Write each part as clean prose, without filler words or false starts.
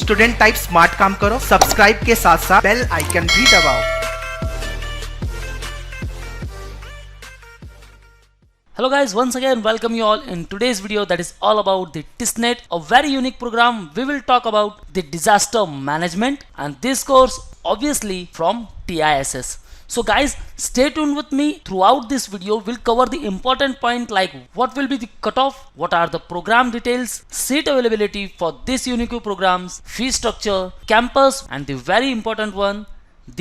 Student type smart काम करो, subscribe के साथ साथ बेल आइकन भी दबाओ। Hello guys, once again welcome you all in today's video that is all about the TISNET, a very unique program. We will talk about the disaster management and this course obviously from TISS. So guys, stay tuned with me throughout this video. We'll cover the important point like what will be the cutoff, what are the program details, seat availability for this unique programs, fee structure, campus, and the very important one,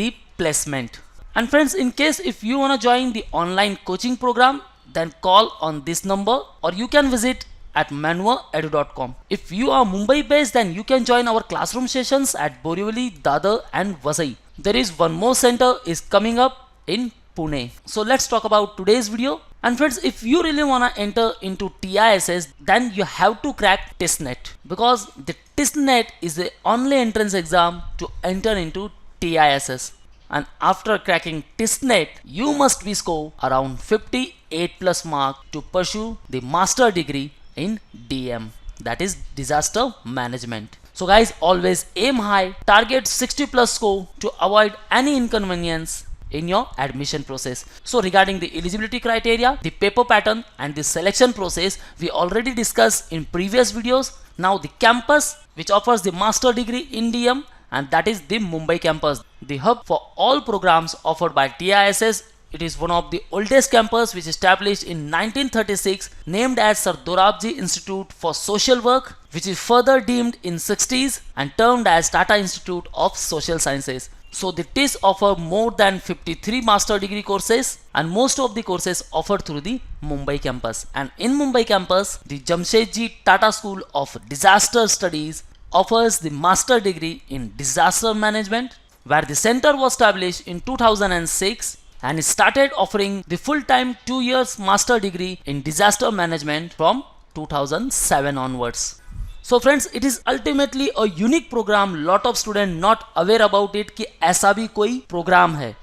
the placement. And friends, in case if you want to join the online coaching program, then call on this number or you can visit at manuaedu.com. If you are Mumbai based, then you can join our classroom sessions at Borivali, Dadar and Vasai. There is one more center is coming up in Pune. So let's talk about today's video. And friends, if you really want to enter into TISS, then you have to crack TISNET, because the TISNET is the only entrance exam to enter into TISS. And after cracking TISNET, you must be score around 58 plus mark to pursue the master degree in DM, that is disaster management. So guys, always aim high, target 60 plus score to avoid any inconvenience in your admission process. So regarding the eligibility criteria, the paper pattern and the selection process we already discussed in previous videos. Now the campus which offers the master degree in DM, and that is the Mumbai campus, the hub for all programs offered by TISS. It is one of the oldest campus which established in 1936, named as Sir Dorabji Institute for Social Work, which is further deemed in 60s and termed as Tata Institute of Social Sciences. So the TIS offer more than 53 master degree courses, and most of the courses offered through the Mumbai campus. And in Mumbai campus, the Jamshedji Tata School of Disaster Studies offers the master degree in disaster management, where the center was established in 2006 and started offering the full-time 2 years master degree in disaster management from 2007 onwards. So friends, it is ultimately a unique program. Lot of students not aware about it कि ऐसा भी कोई program है.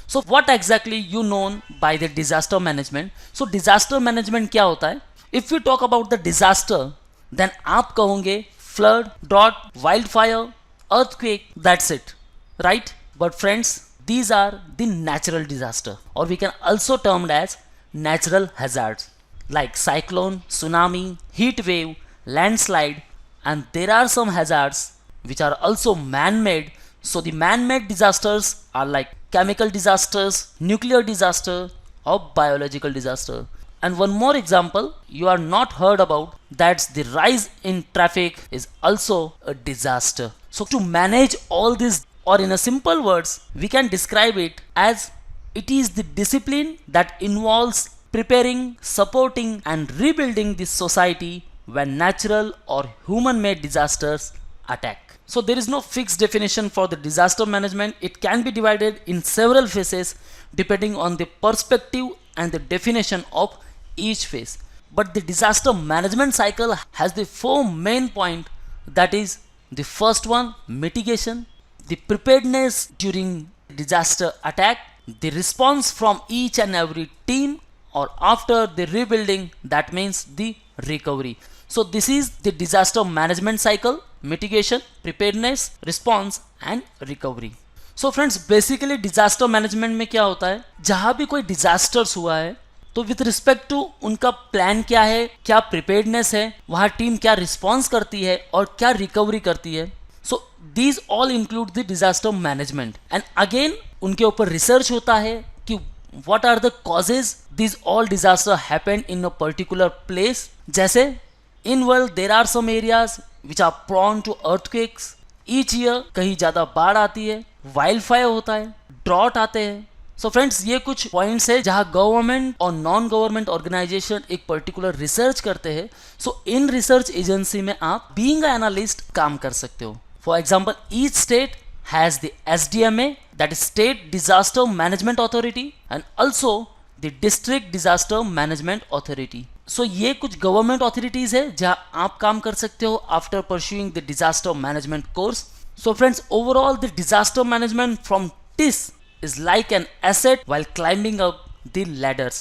So what exactly you known by the disaster management? So disaster management क्या होता है? If we talk about the disaster, then आप कहोगे flood, drought, wildfire, earthquake, that's it, right? But friends, these are the natural disaster, or we can also termed as natural hazards like cyclone, tsunami, heat wave, landslide, and there are some hazards which are also man-made. So the man-made disasters are like chemical disasters, nuclear disaster, or biological disaster. And one more example you are not heard about, that's the rise in traffic is also a disaster. So to manage all this, or in a simple words, we can describe it as it is the discipline that involves preparing, supporting and rebuilding the society when natural or human-made disasters attack. So there is no fixed definition for the disaster management. It can be divided in several phases depending on the perspective and the definition of each phase. But the disaster management cycle has the four main points, that is the first one, mitigation, the preparedness during disaster attack, the response from each and every team, or after the rebuilding, that means the recovery. So this is the disaster management cycle: mitigation, preparedness, response and recovery. So friends, basically disaster management में क्या होता है, जहाँ भी कोई disasters हुआ है तो विथ रिस्पेक्ट टू उनका प्लान क्या है, क्या प्रिपेयर्डनेस है, वहाँ टीम क्या रिस्पॉन्स करती है और क्या रिकवरी करती है. So these all include the disaster management. And again उनके ऊपर रिसर्च होता है कि what are the causes these all disaster happened in a particular place. जैसे in world there are some areas which are prone to earthquakes. Each year कहीं ज़्यादा बाढ़ आती है, वाइल्ड फायर होता है, ड्रॉट आते हैं. सो फ्रेंड्स, ये कुछ पॉइंट्स है जहां गवर्नमेंट और नॉन गवर्नमेंट ऑर्गेनाइजेशन एक पर्टिकुलर रिसर्च करते हैं. सो इन रिसर्च एजेंसी में आप बीइंग अ एनालिस्ट काम कर सकते हो. For example, each state has the SDMA, that is state disaster management authority, and also the district disaster management authority. So ये कुछ गवर्नमेंट अथॉरिटीज है जहां आप काम कर सकते हो after pursuing the disaster management course. So friends, overall the disaster management from TIS is like an asset while climbing up the ladders.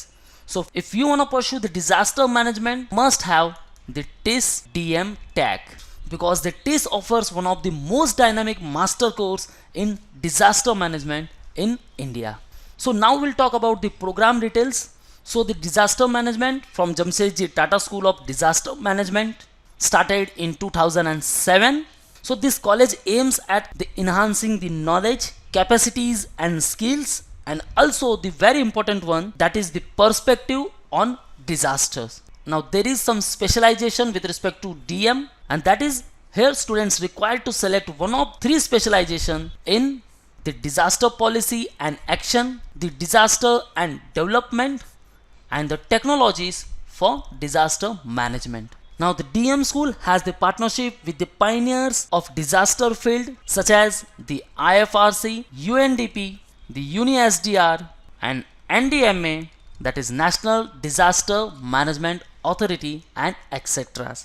So if you want to pursue the disaster management, must have the TIS DM tag. because the TIS offers one of the most dynamic master course in disaster management in India. So now we'll talk about the program details. So the disaster management from Jamshedji Tata School of Disaster Management started in 2007. So this college aims at enhancing the knowledge, capacities and skills, and also the very important one, that is the perspective on disasters. Now there is some specialization with respect to DM, and that is here students required to select one of three specialization in the disaster policy and action, the disaster and development, and the technologies for disaster management. Now the DM school has the partnership with the pioneers of disaster field such as the IFRC, UNDP, the UniSDR and NDMA, that is National Disaster Management Authority, and etc.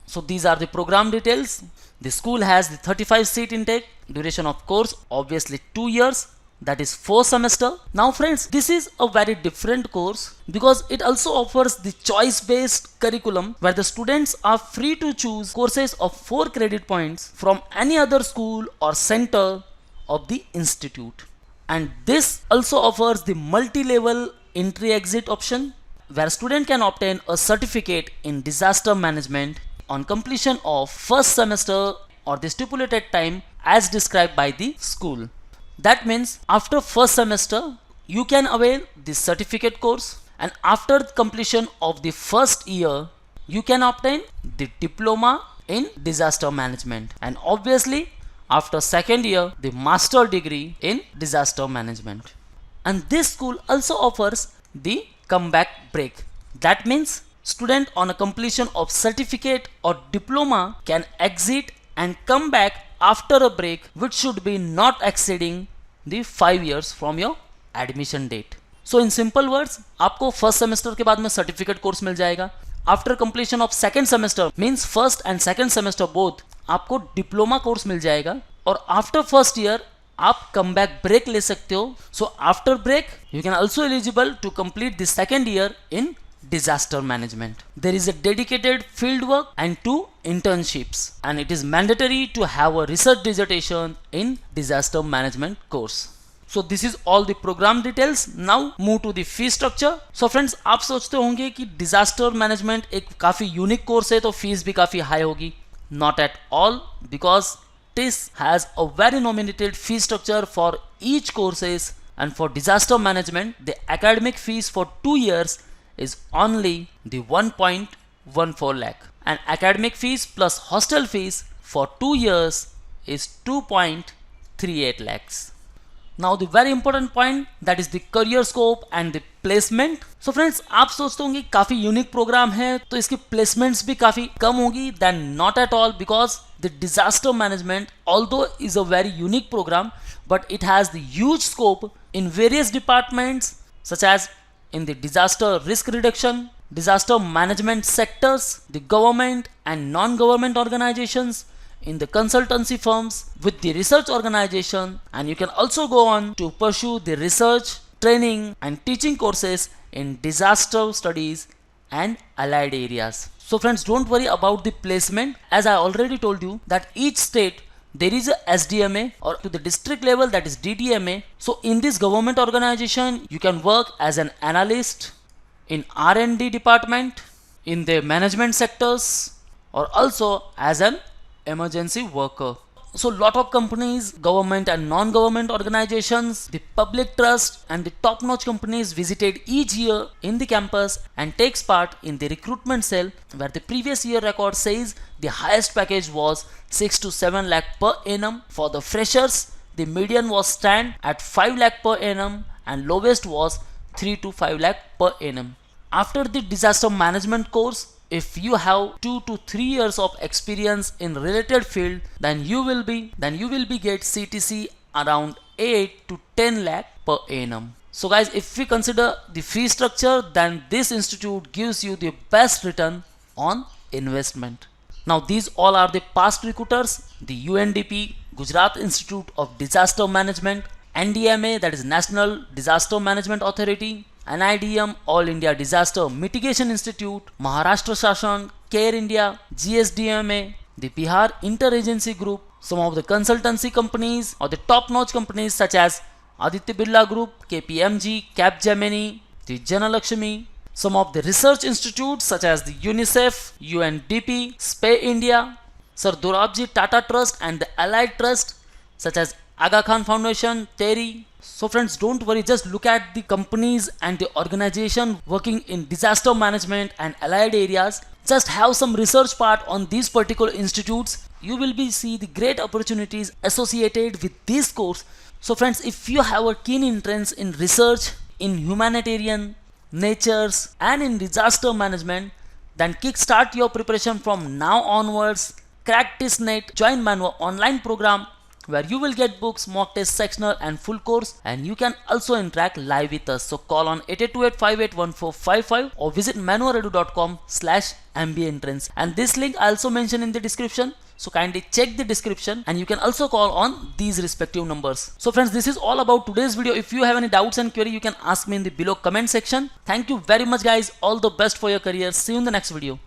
So these are the program details. The school has the 35 seat intake, duration of course obviously 2 years, that is 4 semester. Now friends, this is a very different course because it also offers the choice based curriculum where the students are free to choose courses of 4 credit points from any other school or center of the institute. And this also offers the multi-level entry exit option where student can obtain a certificate in disaster management on completion of first semester or the stipulated time as described by the school. That means after first semester you can avail this certificate course, and after completion of the first year you can obtain the diploma in disaster management, and obviously after second year the master degree in disaster management. And this school also offers the comeback break. That means student on a completion of certificate or diploma can exit and come back after a break which should be not exceeding the 5 years from your admission date. So in simple words, आपको first semester के बाद में certificate course मिल जाएगा. After completion of second semester means first and second semester both आपको diploma course मिल जाएगा, और after first year आप come back break ले सकते हो. So after break you can also eligible to complete the second year in disaster management. There is a dedicated field work and 2 internships, and it is mandatory to have a research dissertation in disaster management course. So this is all the program details. Now move to the fee structure. So friends, आप सोचते होंगे कि disaster management एक काफ़ी unique course है तो fees भी काफ़ी high होगी. Not at all, because TIS has a very nominated fee structure for each courses, and for disaster management the academic fees for 2 years is only the 1.14 lakh, and academic fees plus hostel fees for 2 years is 2.38 lakhs. Now the very important point, that is the career scope and the placement. So friends, आप सोचते होंगे काफ़ी unique programme है तो इसकी placements भी काफ़ी कम होगी. Then not at all, because the disaster management although is a very unique program, but it has the huge scope in various departments such as in the disaster risk reduction, disaster management sectors, the government and non-government organizations, in the consultancy firms, with the research organization, and you can also go on to pursue the research, training and teaching courses in disaster studies and allied areas. So friends, don't worry about the placement, as I already told you that each state there is a SDMA, or to the district level that is DDMA. So in this government organization you can work as an analyst in R&D department, in the management sectors, or also as an emergency worker. So lot of companies, government and non-government organizations, the public trust and the top-notch companies visited each year in the campus and takes part in the recruitment cell, where the previous year record says the highest package was 6 to 7 lakh per annum. For the freshers, the median was stand at 5 lakh per annum and lowest was 3 to 5 lakh per annum. After the disaster management course, if you have 2 to 3 years of experience in related field, then you will be get CTC around 8 to 10 lakh per annum. So guys, if we consider the fee structure, then this institute gives you the best return on investment. Now these all are the past recruiters: the UNDP, Gujarat Institute of Disaster Management, NDMA, that is National Disaster Management Authority, NIDM, All India Disaster Mitigation Institute, Maharashtra Shashan, Care India, GSDMA, the Bihar Interagency Group, some of the consultancy companies or the top-notch companies such as Aditya Birla Group, KPMG, Capgemini, the Janalakshmi, some of the research institutes such as the UNICEF, UNDP, SPAY India, Sir Dorabji Tata Trust and the Allied Trust such as Aga Khan Foundation, TERI. So friends, don't worry, just look at the companies and the organization working in disaster management and allied areas. Just have some research part on these particular institutes. You will be see the great opportunities associated with this course. So friends, if you have a keen interest in research, in humanitarian, natures and in disaster management, then kickstart your preparation from now onwards. Crack TISNET, join Manwa online program where you will get books, mock test, sectional and full course, and you can also interact live with us. So call on 8828581455 or visit manuaredu.com/MBA entrance, and this link I also mentioned in the description. So kindly check the description and you can also call on these respective numbers. So friends, this is all about today's video. If you have any doubts and query, you can ask me in the below comment section. Thank you very much guys. All the best for your career. See you in the next video.